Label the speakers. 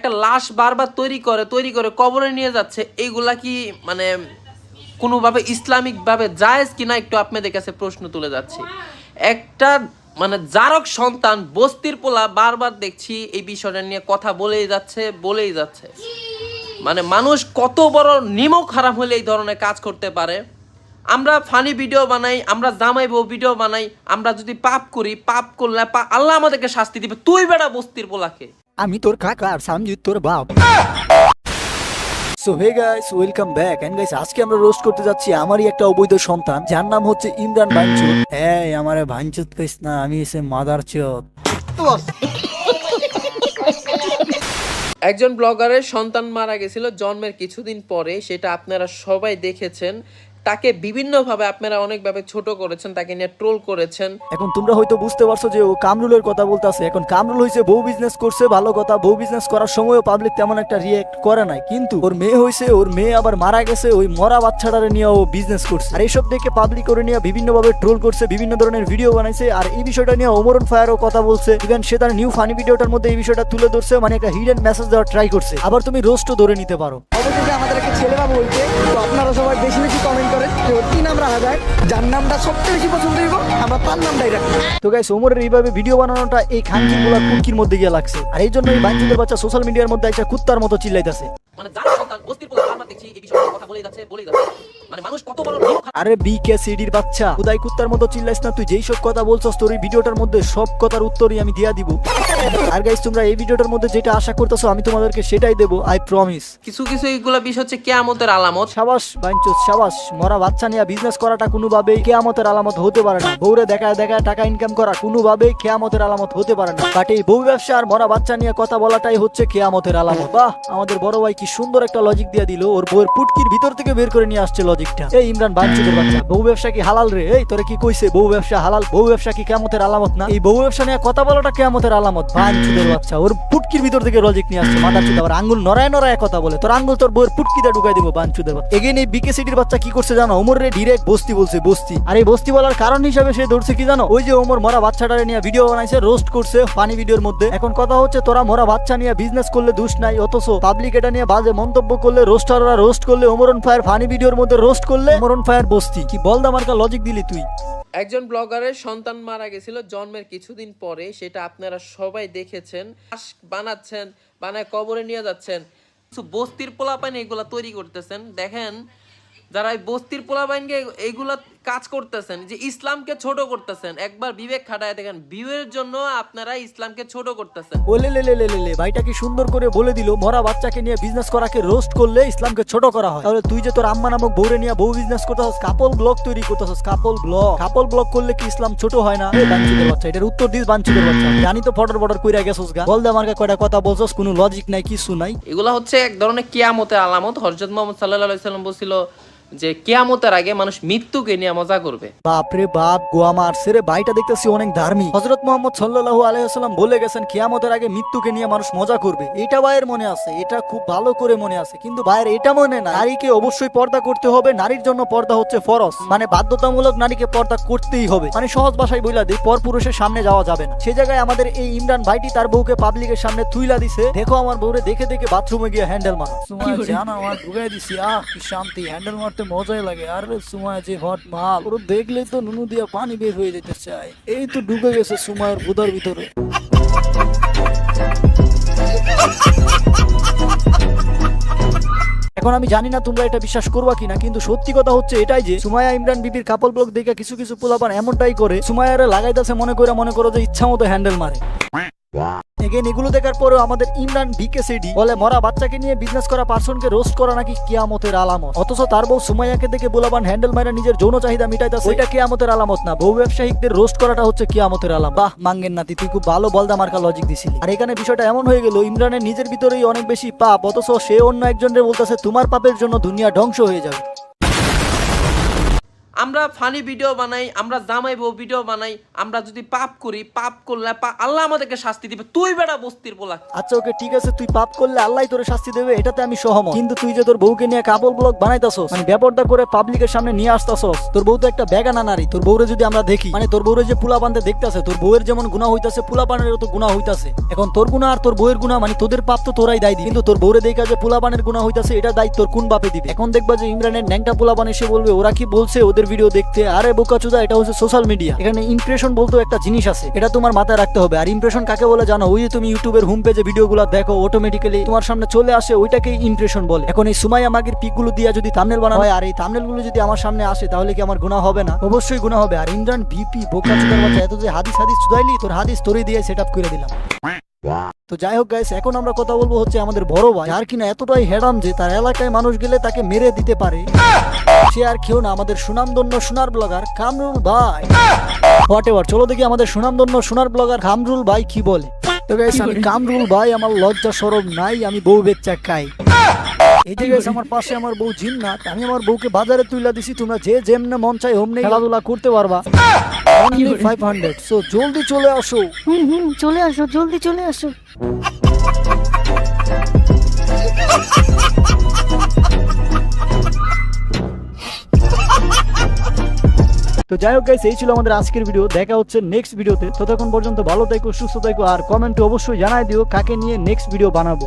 Speaker 1: একটা লাশ বারবার তৈরি করে কবরে নিয়ে যাচ্ছে, এইগুলা কি মানে কোনোভাবে ইসলামিকভাবে জায়েজ কিনা একটু আপনাদের কাছে প্রশ্ন তুলে যাচ্ছে। একটা মানে জারক সন্তান বস্তির পোলা বারবার দেখছি এই বিষয়টা নিয়ে কথা বলেই যাচ্ছে। মানে মানুষ কত বড় নিমক হারাম হলে এই ধরনের কাজ করতে পারে। আমরা ফানি ভিডিও বানাই, আমরা জামাই বউ ভিডিও বানাই, আমরা যদি পাপ করি, পাপ করলে আল্লাহ আমাদেরকে শাস্তি দিবে। তুই বেটা বস্তির পোলাকে।
Speaker 2: আমি তোর কাকা আর সামজিৎ তোর বাপ। So hey guys, welcome back. And guys, আজকে আমরা রোস্ট করতে যাচ্ছি আমারই একটা অবৈধ সন্তান, যার নাম হচ্ছে ইমরান ভাঞ্চুত। হ্যাঁ, আমারে ভাঞ্চুত কইস না, আমি এসে মাদার চোদ।
Speaker 1: একজন ব্লগারের সন্তান মারা গেছিল জন্মের কিছুদিন পরে, সেটা আপনারা সবাই দেখেছেন। তাকে বিভিন্নভাবে আপনারা অনেকভাবে ছোট করেছেন, তাকে নিয়ে ট্রোল করেছেন।
Speaker 2: এখন তোমরা হয়তো বুঝতে পারছো যে ও কামরুলের কথা বলতেছে। এখন কামরুল হইছে বউ বিজনেস করছে, ভালো কথা। বউ বিজনেস করার সময়ও পাবলিক তেমন একটা রিয়েক্ট করে নাই, কিন্তু ওর মেয়ে হইছে, ওর মেয়ে আবার মারা গেছে, ওই মরা বাচ্চাটারে নিয়ে ও বিজনেস করছে। আর এইসব দেখে পাবলিক করে নিয়ে বিভিন্নভাবে ট্রোল করছে, বিভিন্ন ধরনের ভিডিও বানাইছে। আর এই বিষয়টা নিয়ে ওমরন ফায়ারও কথা বলছে। ইভেন সে তার নিউ ফানি ভিডিওটার মধ্যে এই বিষয়টা তুলে ধরছে, মানে একটা হিডেন মেসেজ দেওয়ার ট্রাই করছে। আবার তুমি রোস্টও ধরে নিতে পারো।
Speaker 3: অবশেষে আমাদের একটা ছেলেরা বলছে, তো আপনারা সবাই বেশি বেশি কমেন্ট করেন যে ওর কি নাম রাখা যায়, যার নামটা সবচেয়ে বেশি পছন্দ হইব আমরা তার নামটাই রাখি।
Speaker 2: তো গাইস, ওমরের এইভাবে ভিডিও বানানোটা এই খানকিগুলা কুটকির মধ্যে গিয়ে লাগছে। আর এই জন্য এই বাঞ্চুদের বাচ্চা সোশ্যাল মিডিয়ার মধ্যে একটা কুত্তার মতো চিল্লাইতেছে।
Speaker 1: মানে যার সন্তান বস্তির পোলা বারবার দেখছি এই বিষয়ে কথা বলেই যাচ্ছে। মানে মানুষ কত বড় নিমক হারাম।
Speaker 2: আরে বিকে সিডির বাচ্চা, খুদাই কুত্তার মতো চিল্লাইস না। তুই যেই সব কথা বলছস তোর এই ভিডিওটার মধ্যে সব কথার উত্তরই আমি দিয়া দিব। আর গাইস, তোমরা এই ভিডিওটার মধ্যে যেটা আশা করতেছো আমি তোমাদেরকে সেটাই দেবো, আই প্রমিস।
Speaker 1: কিছু এইগুলা বিষয় হচ্ছে কিয়ামতের আলামত।
Speaker 2: সাবাস বাঞ্চুস, সাবাস। মরা বাচ্চা নিয়ে বিজনেস করাটা কোনোভাবেই কিয়ামতের আলামত হতে পারে না। বউরে দেখায় দেখায় টাকা ইনকাম করা কোনোভাবেই কিয়ামতের আলামত হতে পারে না। বাট এই বউ ব্যবসা আর মরা বাচ্চা নিয়ে কথা বলাটাই হচ্ছে কিয়ামতের আলামত। বাহ, আমাদের বড় ভাই কি সুন্দর একটা লজিক দিয়ে দিল। ওর বউয়ের পুটকির ভিতর থেকে বের করে নিয়ে আসছে লজিকটা। এই ইমরান বাঞ্চুদের বাচ্চা, বউ ব্যবসা কি হালাল রে? এই তোরে কি কইছে বউ ব্যবসা হালাল? বউ ব্যবসা কি কিয়ামতের আলামত না? এই বউ ব্যবসা নিয়ে কথা বলাটা কিয়ামতের আলামত। বাঞ্চুদের বাচ্চা ওর পুটকির ভিতর থেকে লজিক নিয়ে আসছে। মাদার চুদ আবার আঙ্গুল নড়ায় নড়ায় কথা বলে। তোর আঙ্গুল তোর বউয়ের পুটকিটা ঢুকাই দিব বাঞ্চুদের বাচ্চা। এগেন এই বিকে সিটির বাচ্চা কি করছে জানো? ওমরে ডিরেক্ট বস্তি বলছে, বস্তি। আর এই বস্তি বলার কারণ হিসাবে সে ধরছে কি জানো? ওই যে ওমর মরা বাচ্চাটারে নিয়ে ভিডিও বানাইছে, রোস্ট করছে ফানি ভিডিওর মধ্যে। এখন কথা হচ্ছে তোরা মরা বাচ্চা নিয়ে বিজনেস করলে দোষ নাই, অথচ পাবলিক এটা নিয়ে বাজে মন্তব্য করলে, রোস্টাররা রোস্ট করলে, ওমরন ফায়ার ফানি ভিডিওর মধ্যে রোস্ট করলে ওমরন ফায়ার বস্তি। কি বলদা মার্কা লজিক দিলি তুই।
Speaker 1: একজন ব্লগারের সন্তান মারা গেছিল জন্মের কিছুদিন পরে, সেটা আপনারা সবাই দেখেছেন। বানাচ্ছেন, বানায় কবরে নিয়ে যাচ্ছেন। কিছু বস্তির পোলাপাইন এগুলা তৈরি করতেছেন। দেখেন, যারা এই বস্তির পোলাপাইনকে এইগুলা কাজ করতেছেন, যে ইসলামকে ছোট করতেছেন, একবার বিবেক খাটায় দেখেন। ভিউয়ের জন্য আপনারা ইসলামকে ছোট করতেছেন।
Speaker 2: ওলে লে লে লে লে লে, ভাইটা কি সুন্দর করে বলে দিল, মরা বাচ্চাকে নিয়ে বিজনেস করাকে রোস্ট করলে ইসলামকে ছোট করা হয়। তাহলে তুই যে তোর আম্মা নামক বউরে নিয়ে বউ বিজনেস করতেছস, কাপল ব্লগ তৈরি করতেছস, কাপল ব্লগ করলে কি ইসলাম ছোট হয় না? এই বাঞ্চুদের বাচ্চা, এটার উত্তর দিস বাঞ্চুদের বাচ্চা। জানি তো ফটর ফটর কইরা গেছস গা। বল দে আমাকে কয়টা কথা বলছস, কোনো লজিক নাই, কিছু নাই।
Speaker 1: এগুলা হচ্ছে এক ধরনের কিয়ামতের আলামত। হযরত মুহাম্মদ সাল্লাল্লাহু আলাইহি ওয়াসাল্লাম বলেছিল যে কিয়ামতের আগে মানুষ মৃত্যুকে নিয়ে মজা করবে।
Speaker 2: বাপরে বাপ, গোয়া মারছে রে। ভাইটা দেখতেছি অনেক ধার্মিক। হযরত মুহাম্মদ সাল্লাল্লাহু আলাইহি ওয়াসাল্লাম বলে গেছেন কিয়ামতের আগে মৃত্যুকে নিয়ে মানুষ মজা করবে। এটা ভাইয়ের মনে আছে, এটা খুব ভালো করে মনে আছে। কিন্তু ভাইয়ের এটা মনে না, নারীকে অবশ্যই পর্দা করতে হবে। নারীর জন্য পর্দা হচ্ছে ফরজ, মানে বাধ্যতামূলক নারীকে পর্দা করতেই হবে। মানে সহজ ভাষায় বইলা দিই, পরপুরুষের সামনে যাওয়া যাবে না। সে জায়গায় আমাদের এই ইমরান ভাইটি তার বউকে পাবলিকের সামনে তুইলা দিছে। দেখো আমার বউরে দেখে দেখে বাথরুমে গিয়ে হ্যান্ডেল মারো। সুমায় জানা আমার ঢুকাই দিছি, আহ কি শান্তি, হ্যান্ডেল মারতে মজাই লাগে। আর সুমায় যে হট মাল, ওর দেখলে তো নুনু দিয়া পানি বের হয়ে যেতে চায়। এই তো ঢুকে গেছে সুমায়ের বুদার ভিতরে। এখন আমি জানি না তোমরা এটা বিশ্বাস করবা কিনা, কিন্তু সত্যি কথা হচ্ছে এটাই যে সুমাইয়া ইমরান বিবির কাপল ব্লগ দেখে কিছু কিছু পোলাপান এমনটাই করে, সুমাইয়ারে লাগাইতেছে মনে করো যে ইচ্ছা মতো হ্যান্ডেল মারে। এগেন এগুলো দেখার পরেও আমাদের ইমরান ভিকেসিডি বলে মরা বাচ্চাকে নিয়ে বিজনেস করা পার্সনকে রোস্ট করা নাকি কিয়ামতের আলামত। অথচ তার বউ সুমাইয়াকে দেখে পোলাপান হ্যান্ডেল মারা নিজের যৌন চাহিদা মিটাইতেছে। ওইটা কিয়ামতের আলামত না, বউ ব্যবসায়িকদের রোস্ট করাটা হচ্ছে কিয়ামতের আলামত। বাহ মাঙ্গেন নাতি, তুই খুব ভালো বলদা মার্কা লজিক দিছিলি। আর এখানে বিষয়টা এমন হয়ে গেল, ইমরানের নিজের ভিতরেই অনেক বেশি পাপ, অথচ সে অন্য একজনের বলতেছে তোমার পাপের জন্য দুনিয়া ধ্বংস হয়ে যাবে।
Speaker 1: আমরা ফানি ভিডিও বানাই, আমরা জামাই বউ ভিডিও বানাই, আমরা যদি পাপ করি, পাপ করলে আল্লাহ আমাদেরকে শাস্তি দিবে। তুই বেটা বস্তির পোলা।
Speaker 2: আচ্ছা ওকে ঠিক আছে, তুই পাপ করলে আল্লাহ তোরে শাস্তি দেবে, এটাতে আমি সহমত। কিন্তু তুই যে তোর বউকে নিয়ে কাপড় ব্লগ বানাইতাছস, মানে ব্যাপারটা করে পাবলিকের সামনে নিয়ে আসতাছস, তোর বউ তো একটা বেগানা নারী। তোর বউরে যদি আমরা দেখি, মানে তোর বউরে যে পুলা বান্ধে দেখতাছে, তোর বউয়ের যেমন গুনাহ হইতাছে, পুলা পানেরও তো গুনাহ হইতাছে। এখন তোর গুনাহ আর তোর বউয়ের গুনাহ, মানে তোদের পাপ তো তোরাই দায় দিবি, কিন্তু তোর বউরে দেখা যে পুলা পানের গুনাহ হইতাছে, এটা দায়িত্ব তোর কোন বাপে দিবে? এখন দেখবা যে ইমরানের ন্যাংটা পোলা পান এসে বলবে ওরা কি বলছে ওদের ভিডিও দেখতে। আরে বোকাচোদা, এটা হচ্ছে সোশ্যাল মিডিয়া। এখানে ইমপ্রেশন বলতে একটা জিনিস আছে, এটা তোমার মাথায় রাখতে হবে। আর ইমপ্রেশন কাকে বলে জানো? ওই যে তুমি ইউটিউবের হোম পেজে ভিডিওগুলো দেখো, অটোমেটিক্যালি তোমার সামনে চলে আসে, ওইটাকেই ইমপ্রেশন বলে। এখন এই সুমাইয়া মাগির পিকগুলো দিয়ে যদি থাম্বনেল বানানো হয়, আর এই থাম্বনেলগুলো যদি আমার সামনে আসে, তাহলে কি আমার গুনাহ হবে না? অবশ্যই গুনাহ হবে। আর ইমরান ভিপি বোকাচোদার বাচ্চা, এত যে হাদিস চুদাইলি, তোর হাদিস তোরে দিয়ে সেটআপ করে দিলাম। তো যাই হোক গাইস, এখন আমরা কথা বলবো হচ্ছে আমাদের বড় ভাই, যার কিনা এতটাই হেডাম যে তার এলাকায় মানুষ গেলে তাকে মেরে দিতে পারে। সে আর কেউ না, আমাদের সুনামধন্য সোনার ব্লগার কামরুল ভাই। হোয়াটএভার, চলো দেখি আমাদের সুনামধন্য সোনার ব্লগার কামরুল ভাই কি বলে। তো গাইস, আমি কামরুল ভাই, আমার লজ্জা শরম নাই, আমি বউ বেচ্চা খাই। এই যে গাইস, আমার পাশে আমার বউ জিন্নাত, আমি আমার বউকে বাজারে তুইলা দিছি। তোমরা যে যেমনে মন চাই হোমনে খেলাধুলা করতে পারবা। Only 500, সো জলদি চলে আসো।
Speaker 4: চলে আসো, জলদি চলে আসো।
Speaker 2: তো যাই হোক গাইস, এই ছিল আমাদের আজকের ভিডিও। দেখা হচ্ছে নেক্সট ভিডিওতে। ততক্ষণ পর্যন্ত ভালো থাকো, সুস্থ থাকো, আর কমেন্টে অবশ্যই জানাই দিও কাকে নিয়ে নেক্সট ভিডিও বানাবো।